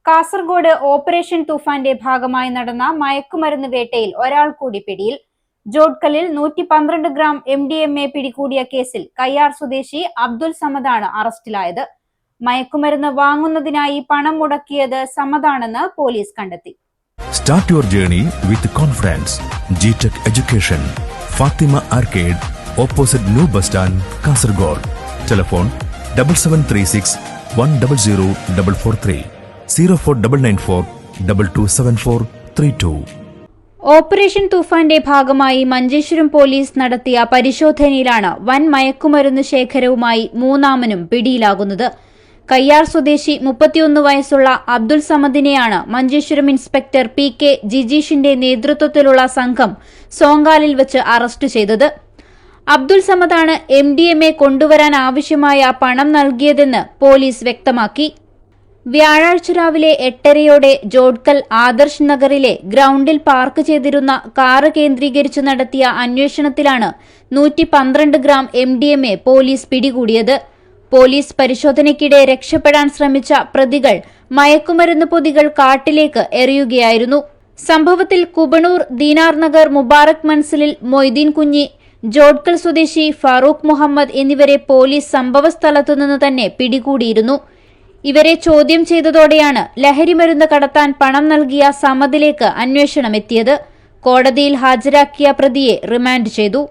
Kasaragod operation തൂഫാന്റെ ഭാഗമായി നടന്ന മയക്കുമരുന്ന് വേട്ടയിൽ ഒരാൾ കൂടി പിടിയിൽ. ജോഡ്കലിൽ 112 ഗ്രാം MDMA പിടികൂടിയ കേസിൽ കയ്യാർ സ്വദേശി അബ്ദുൽ സമദാണ് അറസ്റ്റിലായത്. മയക്കുമരുന്ന് വാങ്ങുന്നതിനായി പണം മുടക്കിയത് സമദാണെന്ന് പോലീസ് കണ്ടെത്തി. Start your journey with confidence. GTech Education. Fatima Arcade, opposite New Bus Stand, Kasargod. Telephone 7736 100 443 04994 227432. Operation തൂഫാന്റെ ഭാഗമായി മഞ്ചേശ്വരം പോലീസ് നടത്തിയ പരിശോധനയിലാണ് വൻ മയക്കുമരുന്ന് ശേഖരവുമായി മൂന്നാമനും പിടിയിലാകുന്നത്. കയ്യാർ സ്വദേശി 31 വയസ്സുള്ള അബ്ദുൽ സമദിനെയാണ് മഞ്ചേശ്വരം ഇൻസ്പെക്ടർ PK ജിജീഷിന്റെ നേതൃത്വത്തിലുള്ള സംഘം സോങ്കാലിൽ വെച്ച് അറസ്റ്റ് ചെയ്തത്. അബ്ദുൽ സമദാണ് MDMA കൊണ്ടുവരാൻ ആവശ്യമായ പണം നൽകിയതെന്ന് പോലീസ് വ്യക്തമാക്കി. വ്യാഴാഴ്ച രാവിലെ 8:30യോടെ ജോഡ്കൽ ആദർശ് നഗറിലെ ഗ്രൌണ്ടിൽ പാർക്ക് ചെയ്തിരുന്ന കാറ് കേന്ദ്രീകരിച്ച് നടത്തിയ അന്വേഷണത്തിലാണ് 112 ഗ്രാം MDMA പോലീസ് പിടികൂടിയത്. പോലീസ് പരിശോധനയ്ക്കിടെ രക്ഷപ്പെടാൻ ശ്രമിച്ച പ്രതികൾ മയക്കുമരുന്ന് പൊതികൾ കാട്ടിലേക്ക് എറിയുകയായിരുന്നു. സംഭവത്തിൽ കുബണൂർ ദീനാർ നഗർ മുബാറക് മൻസിലിൽ മൊയ്തീൻ കുഞ്ഞി, ജോഡ്കൽ സ്വദേശി ഫാറൂഖ് മുഹമ്മദ് എന്നിവരെ പോലീസ് സംഭവസ്ഥലത്തുനിന്ന് തന്നെ പിടികൂടിയിരുന്നു. ഇവരെ ചോദ്യം ചെയ്തതോടെയാണ് ലഹരിമരുന്ന് കടത്താൻ പണം നൽകിയ സമദിലേക്ക് അന്വേഷണമെത്തിയത്. കോടതിയിൽ ഹാജരാക്കിയ പ്രതിയെ റിമാൻഡ് ചെയ്തു.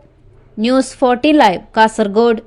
News 14 live, Kasaragod.